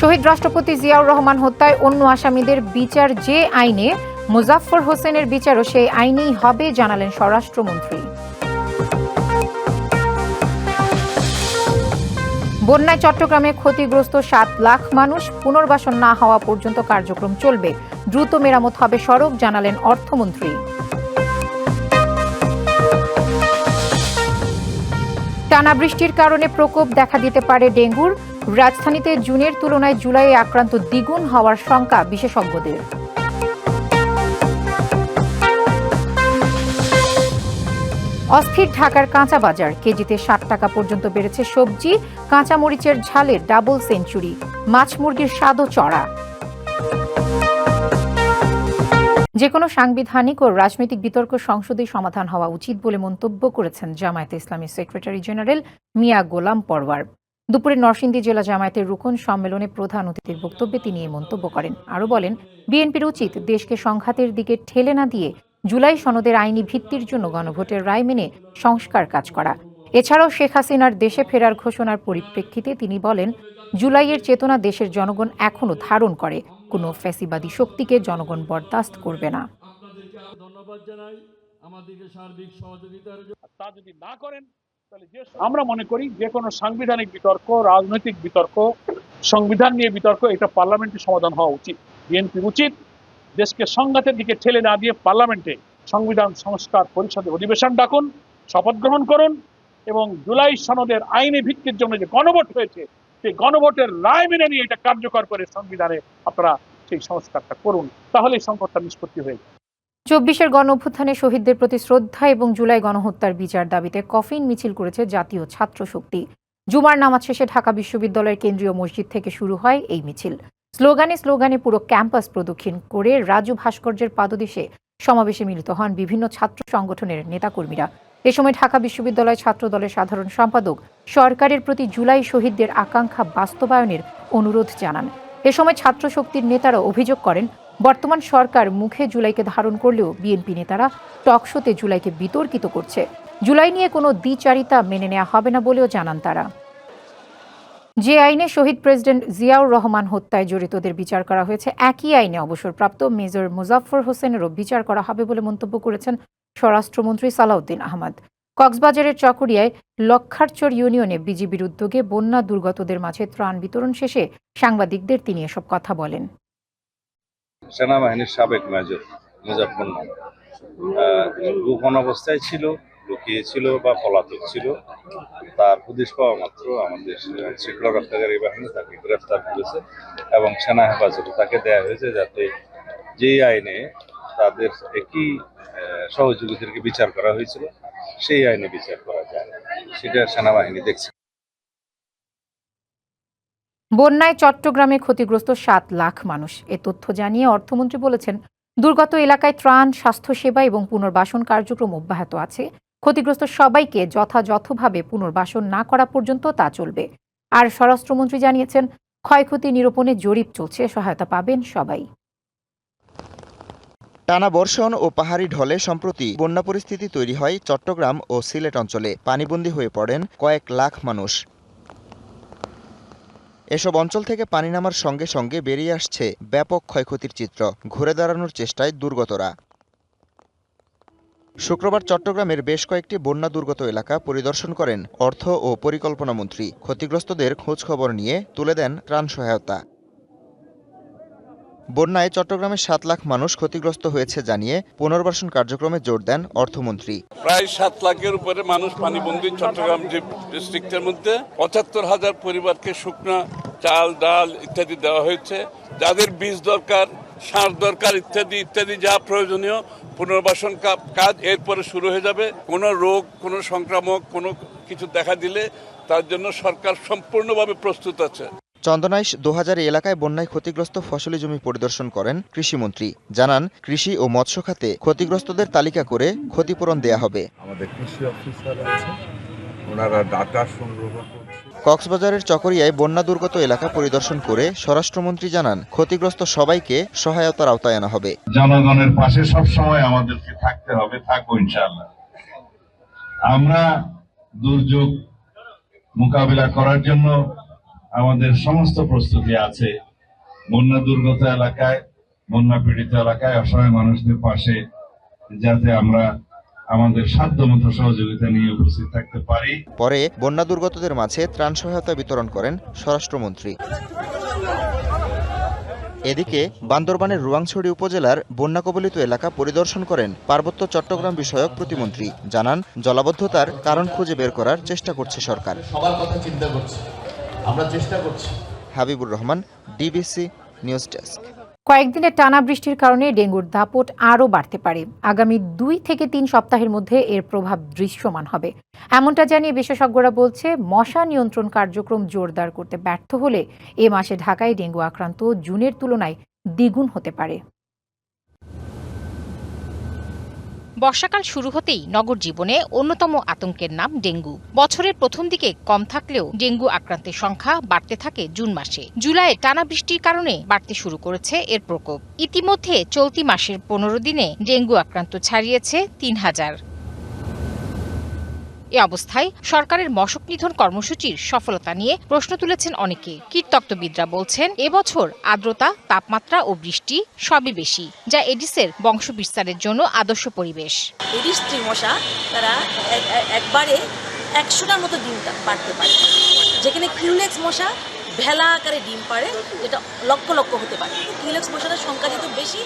শহীদ রাষ্ট্রপতি জিয়াউর রহমান হত্যায় অন্য আসামিদের বিচার যে আইনে, মুজাফফর হোসেনের বিচারও সেই আইনেই হবে জানালেন স্বরাষ্ট্রমন্ত্রী। বন্যায় চট্টগ্রামে ক্ষতিগ্রস্ত ৭ লাখ মানুষ, পুনর্বাসন না হওয়া পর্যন্ত কার্যক্রম চলবে, দ্রুত মেরামত হবে সড়ক জানালেন অর্থমন্ত্রী। টানা বৃষ্টির কারণে প্রকোপ দেখা দিতে পারে ডেঙ্গুর, রাজধানীতে জুনের তুলনায় জুলাইয়ে আক্রান্ত দ্বিগুণ হওয়ার শঙ্কা বিশেষজ্ঞদের। অস্থির ঢাকার কাঁচা বাজার, কেজিতে ৬০ টাকা পর্যন্ত বেড়েছে সবজি, কাঁচামরিচের ঝালে ডাবল সেঞ্চুরি, মাছ মুরগির স্বাদও চড়া। যেকোনো সাংবিধানিক ও রাজনৈতিক বিতর্ক সংসদেই সমাধান হওয়া উচিত বলে মন্তব্য করেছেন জামায়াতে ইসলামীর সেক্রেটারি জেনারেল মিয়া গোলাম পরওয়ার। দুপুরে নরসিংদী জেলা জামায়াতের রুকন সম্মেলনে প্রধান অতিথির বক্তব্যে তিনি এই মন্তব্য করেন। আরও বলেন, বিএনপির উচিত দেশকে সংঘাতের দিকে ঠেলে না দিয়ে জুলাই সনদের আইনি ভিত্তির জন্য গণভোটের রায় মেনে সংস্কার কাজ করা। এছাড়াও শেখ হাসিনার দেশে ফেরার ঘোষণার পরিপ্রেক্ষিতে তিনি বলেন, জুলাইয়ের চেতনা দেশের জনগণ এখনো ধারণ করে, কোনো ফ্যাসিবাদী শক্তিকে জনগণ বরদাস্ত করবে না। আমরা মনে করি যে কোনো সাংবিধানিক বিতর্ক, রাজনৈতিক বিতর্ক, সংবিধান নিয়ে বিতর্ক, এটা পার্লামেন্টে সমাধান হওয়া উচিত। বিএনপির উচিত দেশকে সংঘাতের দিকে ঠেলে না দিয়ে পার্লামেন্টে সংবিধান সংস্কার পরিষদে অধিবেশন ডাকুন, শপথ গ্রহণ করুন এবং জুলাই সনদের আইনি ভিত্তির জন্য যে গণভোট হয়েছে সেই গণভোটের রায় মেনে নিয়ে এটা কার্যকর করে সংবিধানে আপনারা সেই সংস্কারটা করুন, তাহলে এই সংকটটা নিষ্পত্তি হয়ে যাবে। ২৪-এর গণ অভ্যুত্থানে শহীদদের প্রতি শ্রদ্ধা এবং জুলাই গণহত্যার বিচার দাবিতে কফিন মিছিল করেছে জাতীয় ছাত্র শক্তি। জুমার নামাজ শেষে ঢাকা বিশ্ববিদ্যালয়ের কেন্দ্রীয় মসজিদ থেকে শুরু হয় এই মিছিল। স্লোগানে পুরো ক্যাম্পাস প্রদক্ষিণ করে রাজু ভাস্কর্যের পাদদেশে সমাবেশে মিলিত হন বিভিন্ন ছাত্র সংগঠনের নেতাকর্মীরা। এ সময় ঢাকা বিশ্ববিদ্যালয় ছাত্র দলের সাধারণ সম্পাদক সরকারের প্রতি জুলাই শহীদদের আকাঙ্ক্ষা বাস্তবায়নের অনুরোধ জানান। এ সময় ছাত্র শক্তির নেতারা অভিযোগ করেন, বর্তমান সরকার মুখে জুলাইকে ধারণ করলেও বিএনপি নেতারা টকশোতে জুলাইকে বিতর্কিত করছে। জুলাই নিয়ে কোনো দ্বিচারিতা মেনে নেওয়া হবে না বলেও জানান তারা। যে আইনে শহীদ প্রেসিডেন্ট জিয়াউর রহমান হত্যায় জড়িতদের বিচার করা হয়েছে, একই আইনে অবসরপ্রাপ্ত মেজর মুজাফফর হোসেনেরও বিচার করা হবে বলে মন্তব্য করেছেন স্বরাষ্ট্রমন্ত্রী সালাউদ্দিন আহমদ। কক্সবাজারের চকরিয়ায় লক্ষারচর ইউনিয়নে বিজিবির উদ্যোগে বন্যা দুর্গতদের মাঝে ত্রাণ বিতরণ শেষে সাংবাদিকদের তিনি এসব কথা বলেন। সেনাবাহিনীর সাবেক মেজর মুজাফফর গোপন অবস্থায় ছিল, লুকিয়েছিল বা পলাতক ছিল। তার হদিশ পাওয়া মাত্র আমাদের শৃঙ্খলা রক্ষাকারী বাহিনী তাকে গ্রেফতার করেছে এবং সেনা হেফাজতে তাকে দেয়া হয়েছে, যাতে যেই আইনে তাদের একই সহযোগীদেরকে বিচার করা হয়েছিল সেই আইনে বিচার করা যায়, সেটা সেনাবাহিনী দেখছে। বন্যায় চট্টগ্রামে ক্ষতিগ্রস্ত ৭ লাখ মানুষ। এ তথ্য জানিয়ে অর্থমন্ত্রী বলেছেন, দুর্গত এলাকায় ত্রাণ, স্বাস্থ্যসেবা এবং পুনর্বাসন কার্যক্রম অব্যাহত আছে। ক্ষতিগ্রস্ত সবাইকে যথাযথভাবে পুনর্বাসন না করা পর্যন্ত তা চলবে। আর স্বরাষ্ট্রমন্ত্রী জানিয়েছেন, ক্ষয়ক্ষতি নিরূপণে জরিপ চলছে, সহায়তা পাবেন সবাই। টানা বর্ষণ ও পাহাড়ি ঢলে সম্প্রতি বন্যা পরিস্থিতি তৈরি হয় চট্টগ্রাম ও সিলেট অঞ্চলে। পানিবন্দী হয়ে পড়েন কয়েক লাখ মানুষ। এসব অঞ্চল থেকে পানি নামার সঙ্গে সঙ্গে বেরিয়ে আসছে ব্যাপক ক্ষয়ক্ষতির চিত্র। ঘুরে দাঁড়ানোর চেষ্টায় দুর্গতরা। শুক্রবার চট্টগ্রামের বেশ কয়েকটি বন্যা দুর্গত এলাকা পরিদর্শন করেন অর্থ ও পরিকল্পনা মন্ত্রী। ক্ষতিগ্রস্তদের খোঁজখবর নিয়ে তুলে দেন ত্রাণ সহায়তা। বন্যায় চট্টগ্রামের ৭ লাখ মানুষ ক্ষতিগ্রস্ত হয়েছে জানিয়ে পুনর্বাসন কার্যক্রমে জোর দেন অর্থমন্ত্রী। প্রায় ৭ লাখের উপরে মানুষ পানিবন্দী চট্টগ্রাম ডিস্ট্রিক্টের মধ্যে। ৭৫,০০০ পরিবারকে শুকনো চাল, ডাল ইত্যাদি দেওয়া হয়েছে। যাদের বীজ দরকার, সার দরকার ইত্যাদি যা প্রয়োজনীয় পুনর্বাসন কাজ এরপরে শুরু হয়ে যাবে। কোনো রোগ, কোনো সংক্রামক কোনো কিছু দেখা দিলে তার জন্য সরকার সম্পূর্ণভাবে প্রস্তুত আছে। চন্দনাইশ ২০০০ এলাকায় বন্যায় ক্ষতিগ্রস্ত ফসলি জমি পরিদর্শন করেন কৃষিমন্ত্রী। জানান, কৃষি ও মৎস্য খাতে ক্ষতিগ্রস্তদের তালিকা করে ক্ষতিপূরণ দেয়া হবে। আমাদের কৃষি অফিসার আছে, ওনারা ডাটা সংগ্রহ করছে। কক্সবাজারের চকরিয়ায় বন্যা দুর্গত এলাকা পরিদর্শন করে স্বরাষ্ট্রমন্ত্রী জানান, ক্ষতিগ্রস্ত সবাইকে সহায়তার আওতায় আনা হবে। জনগণের পাশে সবসময় আমাদেরকে থাকতে হবে, থাকবো ইনশাআল্লাহ। আমরা দুর্যোগ মোকাবিলা করার জন্য আমাদের সমস্ত প্রস্তুতি আছে বন্যা দুর্গত এলাকায়, বন্যা পীড়িত এলাকায় অসহায় মানুষদের পাশে যাতে আমরা আমাদের সাধ্যমতো সহযোগিতা নিয়ে উপস্থিত থাকতে পারি। পরে বন্যা দুর্গতদের মাঝে ত্রাণ সহায়তা বিতরণ করেন স্বরাষ্ট্রমন্ত্রী। এদিকে বান্দরবানের রুয়াংছড়ি উপজেলার বন্যা কবলিত এলাকা পরিদর্শন করেন পার্বত্য চট্টগ্রাম বিষয়ক প্রতিমন্ত্রী। জানান, জলাবদ্ধতার কারণ খুঁজে বের করার চেষ্টা করছে সরকার। সবার কথা চিন্তা করছি, আমরা চেষ্টা করছি। Habibur Rahman, DBC news desk. কয়েকদিনের টানা বৃষ্টির কারণে ডেঙ্গুর দাপট আরও বাড়তে পারে। আগামী 2 থেকে 3 সপ্তাহের মধ্যে এর প্রভাব দৃশ্যমান হবে, এমনটা জানিয়ে বিশেষজ্ঞরা বলছে, মশা নিয়ন্ত্রণ কার্যক্রম জোরদার করতে ব্যর্থ হলে এ মাসে ঢাকায় ডেঙ্গু আক্রান্ত জুনের তুলনায় দ্বিগুণ হতে পারে। বর্ষাকাল শুরু হতেই নগর জীবনে অন্যতম আতঙ্কের নাম ডেঙ্গু। বছরের প্রথম দিকে কম থাকলেও ডেঙ্গু আক্রান্তের সংখ্যা বাড়তে থাকে জুন মাসে। জুলাইয়ে টানা বৃষ্টির কারণে বাড়তে শুরু করেছে এর প্রকোপ। ইতিমধ্যে চলতি মাসের 15 দিনে ডেঙ্গু আক্রান্ত ছাড়িয়েছে 3000। এ অবস্থায় সরকারের মশক নিধন কর্মসূচির সফলতা নিয়ে প্রশ্ন তুলেছেন অনেকে। কীটতত্ত্ববিদরা বলছেন, এবছর আর্দ্রতা, তাপমাত্রা ও বৃষ্টি সবই বেশি, যা এডিসের বংশ বিস্তারের জন্য আদর্শ পরিবেশ। এডিস মশা তারা একবারে 100টার মতো ডিম পাড়তে পারে, যেখানে কিউলেক্স মশা ভেলা আকারে ডিম পাড়ে, যেটা লক্ষ লক্ষ হতে পারে। কিউলেক্স মশাটার সংখ্যা যেহেতু বেশি,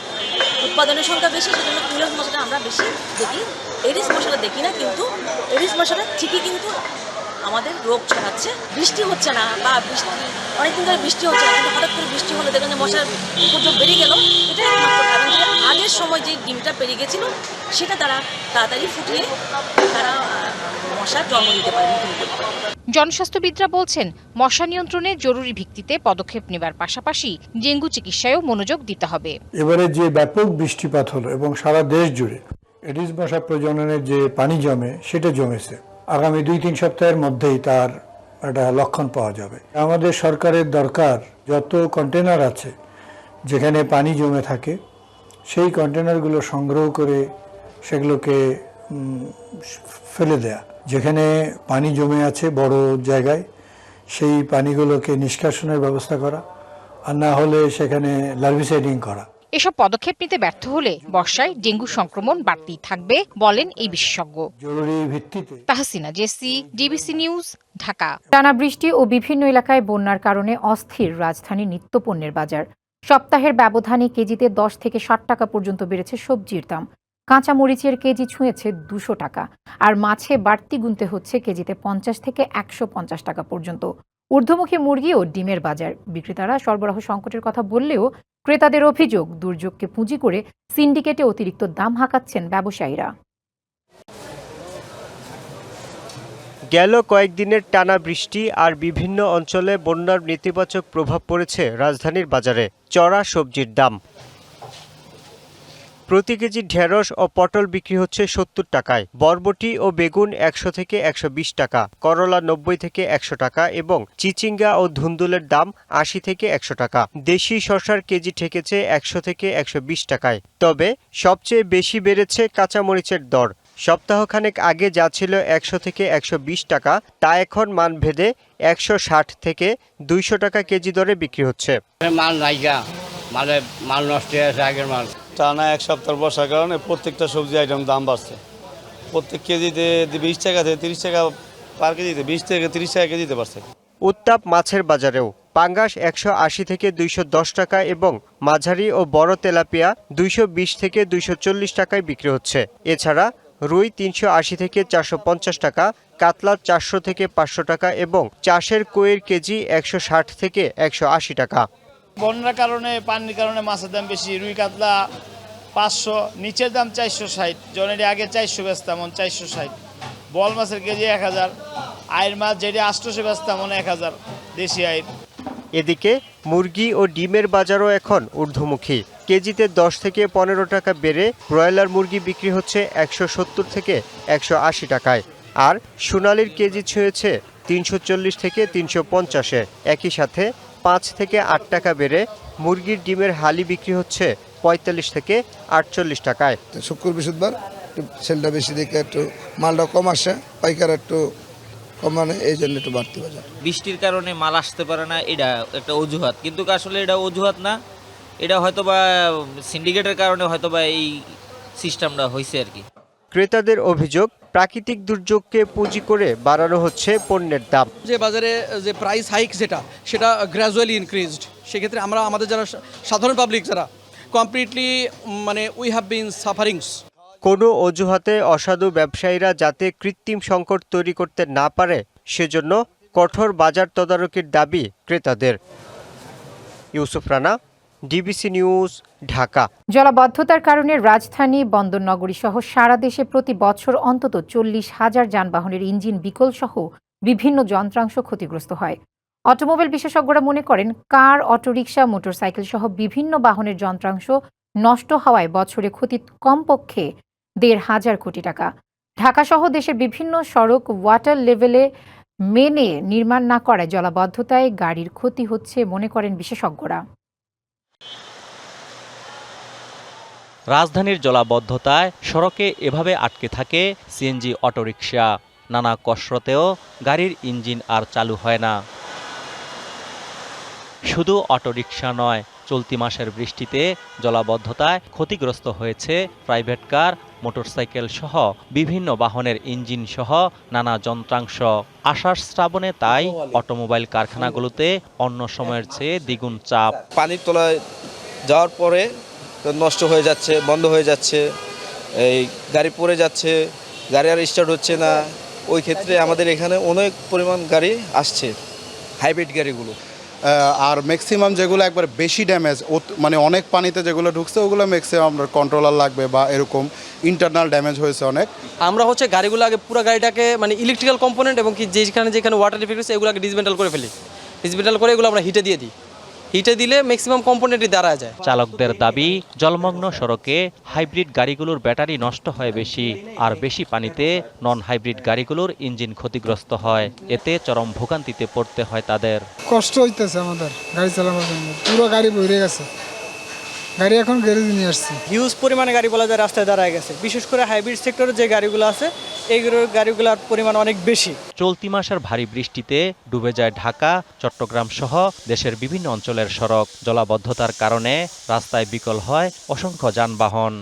উৎপাদনের সংখ্যা বেশি, সেজন্য কিউলেক্স মশাটা আমরা বেশি দেখি, এডিস মশাটা দেখি না। কিন্তু এডিস মশাটা ঠিকই কিন্তু আমাদের রোগ ছড়াচ্ছে। বৃষ্টি হচ্ছে না বা অনেকদিন ধরে বৃষ্টি হচ্ছে না, কিন্তু হঠাৎ করে বৃষ্টি হলে দেখেন যে মশার উপদ্রব বেড়ে গেল। এটাই একমাত্র কারণ যে আগের সময় যে ডিমটা পেরে গেছিল সেটা তারা তাড়াতাড়ি ফুটিয়ে তারা মশার জন্ম দিতে পারে। জনস্বাস্থ্যবিদরা বলছেন, মশা নিয়ন্ত্রণে জরুরি ভিত্তিতে পদক্ষেপ নেবার পাশাপাশি ডেঙ্গু চিকিৎসায়ও মনোযোগ দিতে হবে। এবারে যে ব্যাপক বৃষ্টিপাত হলো এবং সারা দেশ জুড়ে এডিস মশা প্রজননের যে পানি জমে সেটা জমেছে, আগামী 2-3 সপ্তাহের মধ্যেই তার একটা লক্ষণ পাওয়া যাবে। আমাদের সরকারের দরকার যত কন্টেনার আছে যেখানে পানি জমে থাকে সেই কন্টেনারগুলো সংগ্রহ করে সেগুলোকে ফেলে দেয়া। যেখানে পানি জমে আছে বড় জায়গায় সেই পানিগুলোকে নিষ্কাশনের ব্যবস্থা করা, আর না হলে সেখানে লার্ভিসাইডিং করা। এসব পদক্ষেপ নিতে ব্যর্থ হলে বর্ষায় ডেঙ্গু সংক্রমণ বাড়তেই থাকবে, বলেন এই বিশেষজ্ঞ। জরুরি ভিত্তিতে তাহসিনা জেসি, ডিবিসি নিউজ, ঢাকা। টানা বৃষ্টি ও বিভিন্ন এলাকায় বন্যার কারণে অস্থির রাজধানীর নিত্যপণ্যের বাজার। সপ্তাহের ব্যবধানে কেজিতে 10 থেকে 60 টাকা পর্যন্ত বেড়েছে সবজির দাম। কাঁচা মরিচের কেজি ছুঁয়েছে 200 টাকা, আর মাছে বাড়তি গুনতে হচ্ছে কেজিতে 50 থেকে 150 টাকা পর্যন্ত। ঊর্ধ্বমুখী মুরগি ও ডিমের বাজার। বিক্রেতারা সরবরাহ সংকটের কথা বললেও ক্রেতাদের অভিযোগ, দুর্যোগকে পুঁজি করে সিন্ডিকেটে অতিরিক্ত দাম হাঁকাচ্ছেন ব্যবসায়ীরা। গেল কয়েকদিনের টানা বৃষ্টি আর বিভিন্ন অঞ্চলে বন্যার নেতিবাচক প্রভাব পড়েছে রাজধানীর বাজারে। চড়া সবজির দাম। প্রতি কেজি ঢেঁড়স ও পটল বিক্রি হচ্ছে 70 টাকায়, বরবটি ও বেগুন 100 থেকে 120 টাকা, করলা 90 থেকে 100 টাকা এবং চিচিঙ্গা ও ধুন্দুলের দাম 80 থেকে 100 টাকা। দেশি শসার কেজি ঠেকেছে 100 থেকে 120 টাকায়। তবে সবচেয়ে বেশি বেড়েছে কাঁচামরিচের দর। সপ্তাহখানেক আগে যা ছিল 100 থেকে 120 টাকা, তা এখন মানভেদে 160 থেকে 200 টাকা কেজি দরে বিক্রি হচ্ছে। মাল নষ্ট হয়ে আছে আগের মাল। টানা এক সপ্তাহ বর্ষার কারণে প্রত্যেকটা সবজি আইটেম দাম বাড়ছে। প্রত্যেক কেজিতে 20 টাকা থেকে 30 টাকা পার কেজিতে, 20 থেকে 30 টাকা কেজিতে বাড়ছে। উত্তাপ মাছের বাজারেও পাঙ্গাস 180 থেকে 210 টাকা এবং মাঝারি ও বড় তেলাপিয়া 220 থেকে 240 টাকায় বিক্রি হচ্ছে। এছাড়া রুই 380 থেকে 450 টাকা, কাতলা 400 থেকে 500 টাকা এবং চাষের কইয়ের কেজি 160 থেকে 180 টাকা। বন্যার কারণে, পানির কারণে মাছের দাম বেশি। রুই কাতলা 500, নিচের দাম 460, জনের আগে 400 বেচতাম, 460। বল মাছের কেজি 1000, আয়ের মাছ যেটি 800 বেচতাম, 1000 দেশি আয়ের। এদিকে মুরগি ও ডিমের বাজারও এখন ঊর্ধ্বমুখী। কেজিতে 10 থেকে 15 টাকা বেড়ে ব্রয়লার মুরগি বিক্রি হচ্ছে 170 থেকে 180 টাকায়, আর সোনালির কেজি ছুঁয়েছে 340 থেকে 350-এ। একই সাথে 5 থেকে 8 টাকা বেড়ে মুরগির ডিমের হালি বিক্রি হচ্ছে 45 থেকে 48 টাকায়। শুক্র বৃহস্পতিবার সেলটা বেশি দেখে একটু মালটা কম আসে, পাইকার একটু মানে এই জন্য একটু বাড়তি বাজার। বৃষ্টির কারণে মাল আসতে পারে না, এটা একটা অজুহাত, কিন্তু আসলে এটা অজুহাত না, এটা হয়তোবা সিন্ডিকেটের কারণে হয়তোবা এই সিস্টেমটা হয়েছে আর কি। ক্রেতাদের অভিযোগ, প্রাকৃতিক দুর্যোগকে পুঁজি করে বাড়ানো হচ্ছে পণ্যের দাম। যে বাজারে যে প্রাইস হাইক সেটা গ্র্যাজুয়ালি ইনক্রিজড, সেক্ষেত্রে আমরা আমাদের যারা সাধারণ পাবলিক যারা কমপ্লিটলি মানে উই হ্যাভ বিন সাফারিংস। কোনো অজুহাতে অসাধু ব্যবসায়ীরা যাতে কৃত্রিম সংকট তৈরি করতে না পারে সেজন্য কঠোর বাজার তদারকির দাবি ক্রেতাদের। Yusuf Rana, DBC news, Dhaka. জলাবদ্ধতার কারণে রাজধানী, বন্দরনগরী সহ সারা দেশে প্রতি বছর অন্তত 40,000 যানবাহনের ইঞ্জিন বিকল সহ বিভিন্ন যন্ত্রাংশ ক্ষতিগ্রস্ত হয়। অটোমোবাইল বিশেষজ্ঞরা মনে করেন, কার, অটোরিকশা, মোটরসাইকেল সহ বিভিন্ন বাহনের যন্ত্রাংশ নষ্ট হওয়ায় বছরে ক্ষতি কমপক্ষে 1,500 কোটি টাকা। ঢাকা সহ দেশের বিভিন্ন সড়ক ওয়াটার লেভেলে মেনে নির্মাণ না করায় জলাবদ্ধতায় গাড়ির ক্ষতি হচ্ছে মনে করেন বিশেষজ্ঞরা। রাজধানীর জলাবদ্ধতায় সড়কে এভাবে আটকে থাকে সিএনজি অটোরিকশা। নানা কসরতেও গাড়ির ইঞ্জিন আর চালু হয় না। শুধু অটোরিকশা নয়, চলতি মাসের বৃষ্টিতে জলাবদ্ধতায় ক্ষতিগ্রস্ত হয়েছে প্রাইভেট কার, মোটরসাইকেল সহ বিভিন্ন বাহনের ইঞ্জিন সহ নানা যন্ত্রাংশ। আষাঢ় শ্রাবণে তাই অটোমোবাইল কারখানাগুলোতে অন্য সময়ের চেয়ে দ্বিগুণ চাপ। পানির তলায় যাওয়ার পরে নষ্ট হয়ে যাচ্ছে, বন্ধ হয়ে যাচ্ছে, এই গাড়ি পড়ে যাচ্ছে, গাড়ি আর স্টার্ট হচ্ছে না। ওই ক্ষেত্রে আমাদের এখানে অনেক পরিমাণ গাড়ি আসছে, হাইব্রিড গাড়িগুলো। আর ম্যাক্সিমাম যেগুলো একবার বেশি ড্যামেজ, মানে অনেক পানিতে যেগুলো ঢুকছে ওগুলো ম্যাক্সিমাম কন্ট্রোলার লাগবে বা এরকম ইন্টারনাল ড্যামেজ হয়েছে অনেক। আমরা হচ্ছে গাড়িগুলো আগে পুরো গাড়িটাকে মানে ইলেকট্রিক্যাল কম্পোনেন্ট এবং কি যেখানে ওয়াটার ডিফেক্ট হচ্ছে এগুলোকে ডিসমেন্টাল করে ফেলি। ডিসমেন্টাল করে এগুলো আমরা হিটে দিয়ে দিই। হিটে দিলে ম্যাক্সিমাম কম্পোনেন্টই দাঁড়া যায়। চালকদের দাবি, জলমগ্ন সড়কে হাইব্রিড গাড়িগুলোর ব্যাটারি নষ্ট হয় বেশি, আর বেশি পানিতে নন হাইব্রিড গাড়িগুলোর ইঞ্জিন ক্ষতিগ্রস্ত হয়। এতে চরম ভোগান্তিতে পড়তে হয় তাদের। কষ্ট হইতেছে আমাদের গাড়ি চালানোর জন্য, পুরো গাড়ি ভরে গেছে। গাড়ি এখন গ্যারেজে নিয়ে আসছে। হিউজ পরিমাণে গাড়ি বলা যায় রাস্তায় দাঁড়ায় গেছে। বিশেষ করে হাইব্রিড সেক্টরে যে গাড়িগুলো আছে এইগুলোর গাড়িগুলোর পরিমাণ অনেক বেশি। চলতি মাসের ভারী বৃষ্টিতে ডুবে যায় ঢাকা, চট্টগ্রাম সহ দেশের বিভিন্ন অঞ্চলের সড়ক। জলাবদ্ধতার কারণে রাস্তায় বিকল হয় অসংখ্য যানবাহন।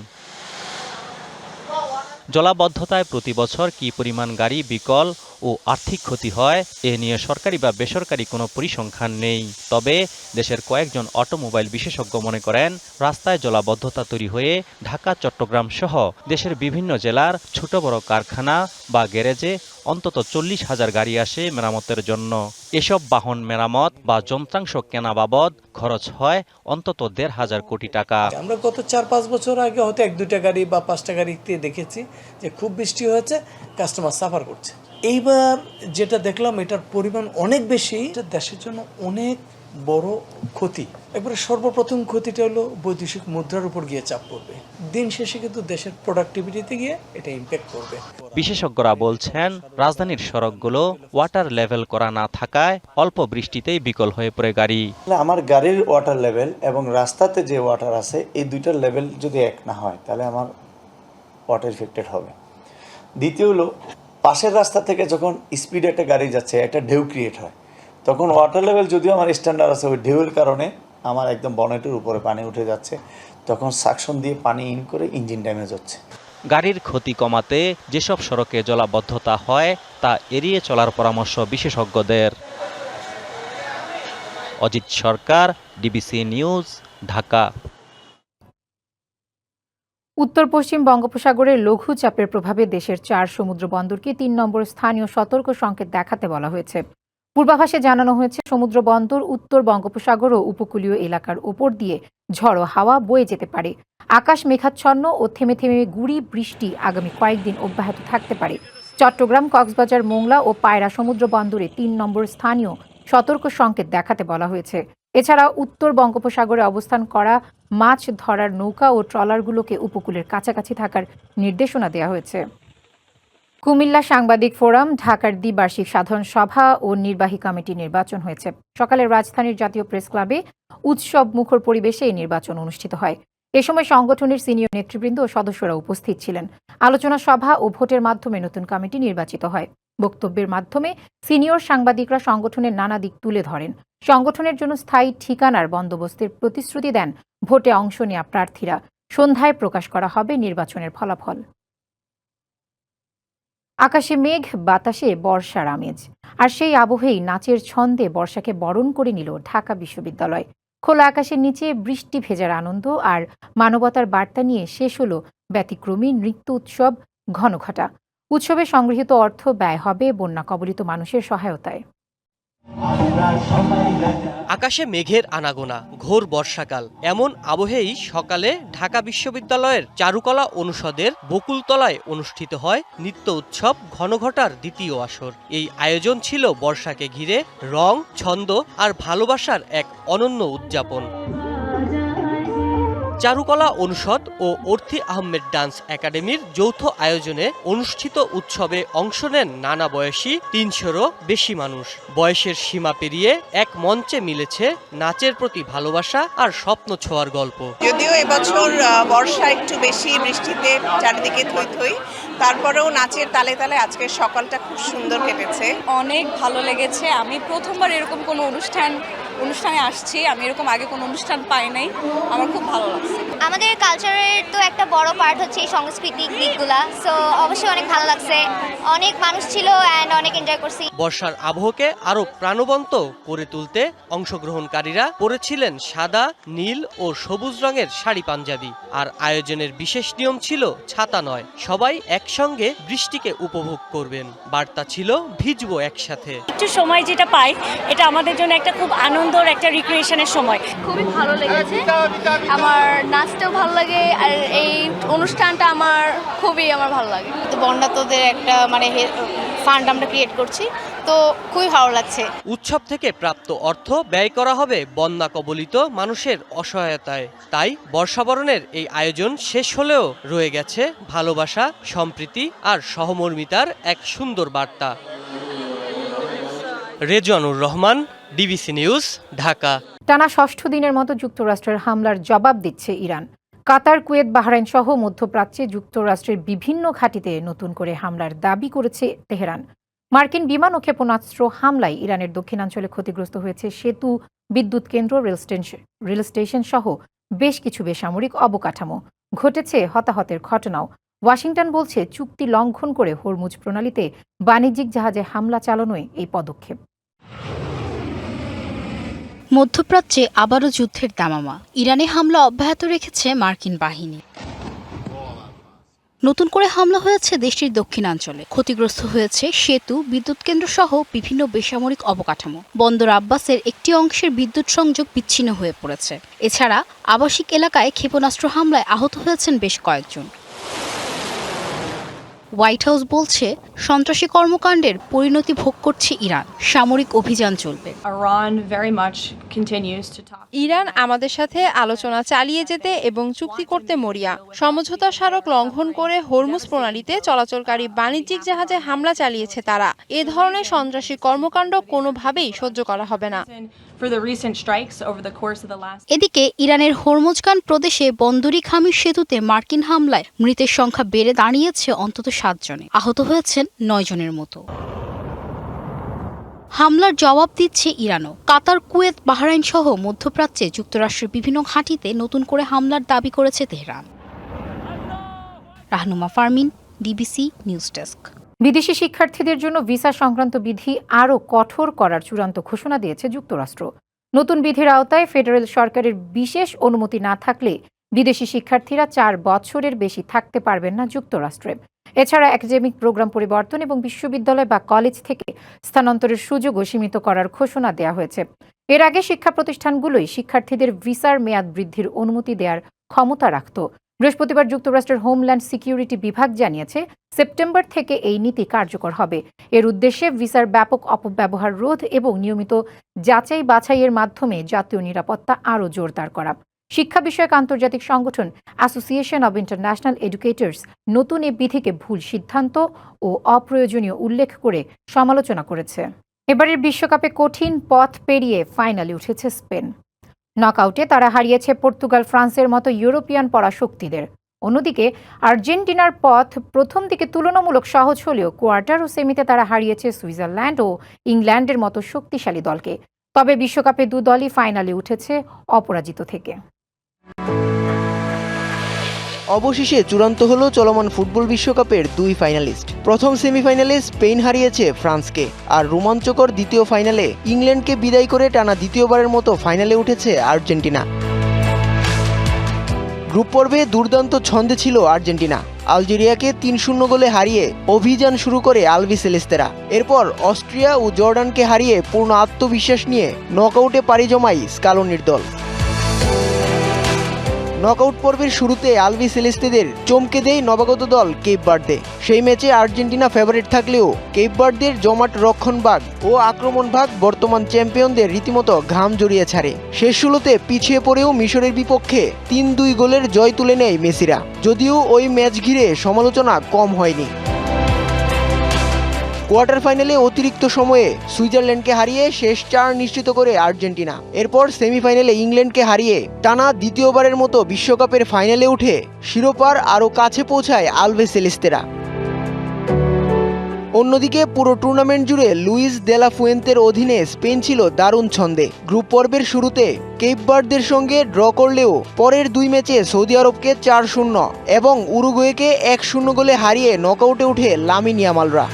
জলাবদ্ধতায় প্রতি বছর কী পরিমাণ গাড়ি বিকল ও আর্থিক ক্ষতি হয় এ নিয়ে সরকারি বা বেসরকারি কোনো পরিসংখ্যান নেই। তবে দেশের কয়েকজন অটোমোবাইল বিশেষজ্ঞ মনে করেন, রাস্তায় জলাবদ্ধতা তৈরি হয়ে ঢাকা, চট্টগ্রাম সহ দেশের বিভিন্ন জেলার ছোট বড় কারখানা বা গ্যারেজে অন্তত 40,000 গাড়ি আসে মেরামতের জন্য। এসব বাহন মেরামত বা যন্ত্রাংশ কেনা বাবদ খরচ হয় অন্তত 1,500 কোটি টাকা। আমরা গত 4-5 বছর আগে হয়তো 1-2টা গাড়ি বা 5টা গাড়িতে দেখেছি যে খুব বৃষ্টি হয়েছে, কাস্টমার সাফার করছে। এইবার যেটা দেখলাম এটার পরিমাণ অনেক বেশি, এটা দেশের জন্য অনেক বড় ক্ষতি। এবারে সর্বপ্রথম ক্ষতিটা হলো বৈদেশিক মুদ্রার উপর গিয়ে চাপ পড়বে। দিন শেষে কিন্তু দেশের প্রোডাক্টিভিটিতে গিয়ে এটা ইম্প্যাক্ট করবে। বিশেষজ্ঞরা বলছেন, রাজধানীর সড়কগুলো ওয়াটার লেভেল করা না থাকায় অল্প বৃষ্টিতেই বিকল হয়ে পড়ে গাড়ি। আমার গাড়ির ওয়াটার লেভেল এবং রাস্তাতে যে ওয়াটার আছে এই দুইটার লেভেল যদি এক না হয় তাহলে আমার ওয়াটার এফেক্টেড হবে। দ্বিতীয় হলো, পাশের রাস্তা থেকে যখন স্পিডে একটা গাড়ি যাচ্ছে একটা ঢেউ ক্রিয়েট হয়, তখন ওয়াটার লেভেল যদিও আমার স্ট্যান্ডার্ড আছে, ওই ঢেউয়ের কারণে আমার একদম বনেটের উপরে পানি উঠে যাচ্ছে, তখন সাকশন দিয়ে পানি ইন করে ইঞ্জিন ড্যামেজ হচ্ছে। গাড়ির ক্ষতি কমাতে যেসব সড়কে জলাবদ্ধতা হয় তা এড়িয়ে চলার পরামর্শ বিশেষজ্ঞদের। অজিত সরকার, ডিবিসি নিউজ, ঢাকা। উত্তর পশ্চিম বঙ্গোপসাগরের লঘুচাপের প্রভাবে দেশের 4 সমুদ্র বন্দরকে 3 নম্বর স্থানীয় সতর্ক সংকেত দেখাতে বলা হয়েছে। পূর্বাভাসে জানানো হয়েছে, সমুদ্র বন্দর, উত্তর বঙ্গোপসাগর ও উপকূলীয় এলাকার ওপর দিয়ে ঝড়ো হাওয়া বয়ে যেতে পারে। আকাশ মেঘাচ্ছন্ন ও থেমে থেমে গুঁড়ি বৃষ্টি আগামী কয়েকদিন অব্যাহত থাকতে পারে। চট্টগ্রাম, কক্সবাজার, মোংলা ও পায়রা সমুদ্র বন্দরে 3 নম্বর স্থানীয় সতর্ক সংকেত দেখাতে বলা হয়েছে। এছাড়া উত্তর বঙ্গোপসাগরে অবস্থান করা মাছ ধরার নৌকা ও ট্রলারগুলোকে উপকূলের কাছাকাছি থাকার নির্দেশনা দেওয়া হয়েছে। কুমিল্লা সাংবাদিক ফোরাম, ঢাকার দ্বিবার্ষিক সাধারণ সভা ও নির্বাহী কমিটি নির্বাচন হয়েছে। সকালে রাজধানীর জাতীয় প্রেস ক্লাবে উৎসব মুখর পরিবেশে এই নির্বাচন অনুষ্ঠিত হয়। এ সময় সংগঠনের সিনিয়র নেতৃবৃন্দ ও সদস্যরা উপস্থিত ছিলেন। আলোচনা সভা ও ভোটের মাধ্যমে নতুন কমিটি নির্বাচিত হয়। বক্তব্যের মাধ্যমে সিনিয়র সাংবাদিকরা সংগঠনের নানা দিক তুলে ধরেন। সংগঠনের জন্য স্থায়ী ঠিকানার বন্দোবস্তের প্রতিশ্রুতি দেন ভোটে অংশ নেওয়া প্রার্থীরা। সন্ধ্যায় প্রকাশ করা হবে নির্বাচনের ফলাফল। আকাশে মেঘ, বাতাসে বর্ষার আমেজ। আর সেই আবহেই নাচের ছন্দে বর্ষাকে বরণ করে নিল ঢাকা বিশ্ববিদ্যালয়। খোলা আকাশের নিচে বৃষ্টি ভেজার আনন্দ আর মানবতার বার্তা নিয়ে শেষ হলো ব্যতিক্রমী নৃত্য উৎসব ঘনঘটা। উৎসবে সংগৃহীত অর্থ ব্যয় হবে বন্যা কবলিত মানুষের সহায়তায়। আকাশে মেঘের আনাগোনা, ঘোর বর্ষাকাল। এমন আবহেই সকালে ঢাকা বিশ্ববিদ্যালয়ের চারুকলা অনুষদের বকুলতলায় অনুষ্ঠিত হয় নৃত্য উৎসব ঘনঘটার দ্বিতীয় আসর। এই আয়োজন ছিল বর্ষাকে ঘিরে রং, ছন্দ আর ভালোবাসার এক অনন্য উদযাপন। চারুকলা অনুষদ ও অর্থী আহমেদ ডান্স একাডেমির যৌথ আয়োজনে অনুষ্ঠিত উৎসবে অংশ নেন নানা বয়সী ৩০০রও বেশি মানুষ। বয়সের সীমা পেরিয়ে এক মঞ্চে মিলেছে নাচের প্রতি ভালোবাসা আর স্বপ্ন ছোঁয়ার গল্প। যদিও এবছর বর্ষা একটু বেশি, বৃষ্টিতে চারিদিকে থই থই, তারপরেও নাচের তালে তালে আজকের সকালটা খুব সুন্দর কেটেছে। অনেক ভালো লেগেছে। আমি প্রথমবার এরকম কোনো অনুষ্ঠানে আসছি। আমি এরকম আগে কোনো অনুষ্ঠান পাই নাই। আমার খুব ভালো লাগছে। আমাদের কালচারের তো একটা বড় পার্ট হচ্ছে এই সাংস্কৃতিক দিকগুলা, সো অবশ্যই অনেক ভালো লাগছে। অনেক মানুষ ছিল এন্ড অনেক এনজয় করছি। বর্ষার আবহকে আরো প্রাণবন্ত করে তুলতে অংশগ্রহণকারীরা পরেছিলেন সাদা, নীল ও সবুজ রঙের শাড়ি পাঞ্জাবি। আর আয়োজনের বিশেষ নিয়ম ছিল ছাতা নয়, সবাই একসঙ্গে বৃষ্টিকে উপভোগ করবেন। বার্তা ছিল ভিজবো একসাথে। একটু সময় যেটা পাই, এটা আমাদের জন্য একটা খুব আনন্দর একটা রিক্রিয়েশনের সময়। খুবই ভালো লেগেছে, আমার নাচটাও ভালো লাগে আর এই অনুষ্ঠানটা খুবই ভালো লাগে। তো বন্যাতদের একটা ফান্ড আমরা ক্রিয়েট করছি, তো খুবই ভালো লাগছে। উৎসব থেকে প্রাপ্ত অর্থ ব্যয় করা হবে বন্যা কবলিত মানুষের অসহায়তায়। তাই বর্ষাবরণের এই আয়োজন শেষ হলেও রয়ে গেছে ভালোবাসা, সম্প্রীতি আর সহমর্মিতার এক সুন্দর বার্তা। রেজওয়ানুর রহমান, ডিবিসি নিউজ, ঢাকা। টানা ষষ্ঠ দিনের মতো যুক্তরাষ্ট্রের হামলার জবাব দিচ্ছে ইরান। কাতার, কুয়েত, বাহরাইন সহ মধ্যপ্রাচ্যে যুক্তরাষ্ট্রের বিভিন্ন ঘাঁটিতে নতুন করে হামলার দাবি করেছে তেহরান। মার্কিন বিমান ও ক্ষেপণাস্ত্র হামলায় ইরানের দক্ষিণাঞ্চলে ক্ষতিগ্রস্ত হয়েছে সেতু, বিদ্যুৎ কেন্দ্র, রেল স্টেশন সহ বেশ কিছু বেসামরিক অবকাঠামো। ঘটেছে হতাহতের ঘটনাও। ওয়াশিংটন বলছে চুক্তি লঙ্ঘন করে হরমুজ প্রণালীতে বাণিজ্যিক জাহাজে হামলা চালানোয় এই পদক্ষেপ। মধ্যপ্রাচ্যে আবারও যুদ্ধের দামামা। ইরানে হামলা অব্যাহত রেখেছে মার্কিন বাহিনী। নতুন করে হামলা হয়েছে দেশটির দক্ষিণাঞ্চলে। ক্ষতিগ্রস্ত হয়েছে সেতু, বিদ্যুৎ কেন্দ্র সহ বিভিন্ন বেসামরিক অবকাঠামো। বন্দর আব্বাসের একটি অংশের বিদ্যুৎ সংযোগ বিচ্ছিন্ন হয়ে পড়েছে। এছাড়া আবাসিক এলাকায় ক্ষেপণাস্ত্র হামলায় আহত হয়েছেন বেশ কয়েকজন। হোয়াইট হাউস বলছে সন্ত্রাসী কর্মকাণ্ডের পরিণতি ভোগ করছে ইরান। সামরিক অভিযান চলবে। ইরান আমাদের সাথে আলোচনা চালিয়ে যেতে এবং চুক্তি করতে মরিয়া। সমঝোতা স্মারক লঙ্ঘন করে হরমুজ প্রণালীতে চলাচলকারী বাণিজ্যিক জাহাজে হামলা চালিয়েছে তারা। এ ধরনের সন্ত্রাসী কর্মকাণ্ড কোনোভাবেই সহ্য করা হবে না। এদিকে ইরানের হরমুজগান প্রদেশে বন্দরি খামির সেতুতে মার্কিন হামলায় মৃতের সংখ্যা বেড়ে দাঁড়িয়েছে অন্তত 7 জনে। আহত হয়েছেন 9 জনের মতো। হামলার জবাব দিচ্ছে ইরানও। কাতার, কুয়েত, বাহরাইন সহ মধ্যপ্রাচ্যে যুক্তরাষ্ট্রের বিভিন্ন ঘাঁটিতে নতুন করে হামলার দাবি করেছে Tehran. Rahnuma Fermin, DBC news desk. বিদেশি শিক্ষার্থীদের জন্য ভিসা সংক্রান্ত বিধি আরও কঠোর করার চূড়ান্ত ঘোষণা দিয়েছে যুক্তরাষ্ট্র। নতুন বিধির আওতায় ফেডারেল সরকারের বিশেষ অনুমতি না থাকলে বিদেশি শিক্ষার্থীরা 4 বছরের বেশি থাকতে পারবেন না যুক্তরাষ্ট্রে। এছাড়া একাডেমিক প্রোগ্রাম পরিবর্তন এবং বিশ্ববিদ্যালয় বা কলেজ থেকে স্থানান্তরের সুযোগও সীমিত করার ঘোষণা দেওয়া হয়েছে। এর আগে শিক্ষা প্রতিষ্ঠানগুলোই শিক্ষার্থীদের ভিসার মেয়াদ বৃদ্ধির অনুমতি দেওয়ার ক্ষমতা রাখত। বৃহস্পতিবার যুক্তরাষ্ট্রের হোমল্যান্ড সিকিউরিটি বিভাগ জানিয়েছে সেপ্টেম্বর থেকে এই নীতি কার্যকর হবে। এর উদ্দেশ্যে ভিসার ব্যাপক অপব্যবহার রোধ এবং নিয়মিত যাচাই বাছাইয়ের মাধ্যমে জাতীয় নিরাপত্তা আরও জোরদার করা। শিক্ষা বিষয়ক আন্তর্জাতিক সংগঠন অ্যাসোসিয়েশন অব ইন্টারন্যাশনাল এডুকেটর্স নতুন এ বিধিকে ভুল সিদ্ধান্ত ও অপ্রয়োজনীয় উল্লেখ করে সমালোচনা করেছে। এবারের বিশ্বকাপে কঠিন পথ পেরিয়ে ফাইনালে উঠেছে স্পেন। নকআউটে তারা হারিয়েছে পর্তুগাল, ফ্রান্সের মতো ইউরোপিয়ান পরাশক্তিদের। অন্যদিকে আর্জেন্টিনার পথ প্রথম দিকে তুলনামূলক সহজ হলেও কোয়ার্টার ও সেমিতে তারা হারিয়েছে সুইজারল্যান্ড ও ইংল্যান্ডের মতো শক্তিশালী দলকে। তবে বিশ্বকাপে দু দলই ফাইনালে উঠেছে অপরাজিত থেকে। অবশেষে চূড়ান্ত হলো চলমান ফুটবল বিশ্বকাপের দুই ফাইনালিস্ট। প্রথম সেমিফাইনালে স্পেন হারিয়েছে ফ্রান্সকে, আর রোমাঞ্চকর দ্বিতীয় ফাইনালে ইংল্যান্ডকে বিদায় করে টানা দ্বিতীয়বারের মতো ফাইনালে উঠেছে আর্জেন্টিনা। গ্রুপ পর্বে দুর্দান্ত ছন্দে ছিল আর্জেন্টিনা। আলজেরিয়াকে ৩-০ গোলে হারিয়ে অভিযান শুরু করে আলবিসেলেস্তেরা। এরপর অস্ট্রিয়া ও জর্ডানকে হারিয়ে পূর্ণ আত্মবিশ্বাস নিয়ে নকআউটে পাড়ি জমায় স্কালোনির দল। নকআউট পর্বের শুরুতে আলবিসেলেস্তেদের চমকে দেয় নবাগত দল কেপ ভার্দে। সেই ম্যাচে আর্জেন্টিনা ফেভারিট থাকলেও কেপ ভার্দের জমাট রক্ষণভাগ ও আক্রমণভাগ বর্তমান চ্যাম্পিয়নদের রীতিমতো ঘাম জড়িয়ে ছাড়ে। শেষ ষোলোতে পিছিয়ে পড়েও মিশরের বিপক্ষে ৩-২ গোলের জয় তুলে নেয় মেসিরা। যদিও ওই ম্যাচ ঘিরে সমালোচনা কম হয়নি। কোয়ার্টার ফাইনালে অতিরিক্ত সময়ে সুইজারল্যান্ডকে হারিয়ে শেষ ৪ নিশ্চিত করে আর্জেন্টিনা। এরপর সেমিফাইনালে ইংল্যান্ডকে হারিয়ে টানা দ্বিতীয়বারের মতো বিশ্বকাপের ফাইনালে উঠে শিরোপার আরও কাছে পৌঁছায় আলবিসেলেস্তেরা। অন্যদিকে পুরো টুর্নামেন্ট জুড়ে লুইস দে লা ফুয়েন্তের অধীনে স্পেন ছিল দারুণ ছন্দে। গ্রুপ পর্বের শুরুতে কেপ ভার্দের সঙ্গে ড্র করলেও পরের দুই ম্যাচে সৌদি আরবকে ৪-০ এবং উরুগুয়েকে ১-০ গোলে হারিয়ে নকআউটে উঠে লামিন ইয়ামালরা।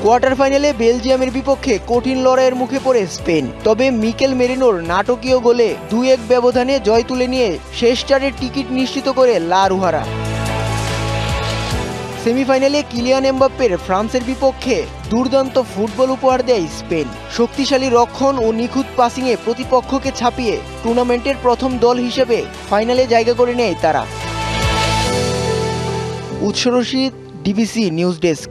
কোয়ার্টার ফাইনালে বেলজিয়ামের বিপক্ষে কঠিন লড়াইয়ের মুখে পড়ে স্পেন। তবে মিকেল মেরিনোর নাটকীয় গোলে ২-১ ব্যবধানে জয় তুলে নিয়ে শেষ ৪-এর টিকিট নিশ্চিত করে লা রুহারা। সেমিফাইনালে কিলিয়ান এমবাপ্পের ফ্রান্সের বিপক্ষে দুর্দান্ত ফুটবল উপহার দেয় স্পেন। শক্তিশালী রক্ষণ ও নিখুঁত পাসিংয়ে প্রতিপক্ষকে ছাপিয়ে টুর্নামেন্টের প্রথম দল হিসেবে ফাইনালে জায়গা করে নেয় তারা। উৎস রশিদ, ডিবিসি নিউজ ডেস্ক।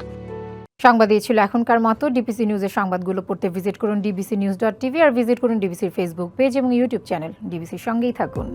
সংবাদ এই ছিল এখনকার মতো। ডিবিসি নিউজের সংবাদগুলো পড়তে ভিজিট করুন dbcnews.tv আর ভিজিট করুন ডিবিসির ফেসবুক পেজ এবং ইউটিউব চ্যানেল। ডিবিসির সঙ্গেই থাকুন।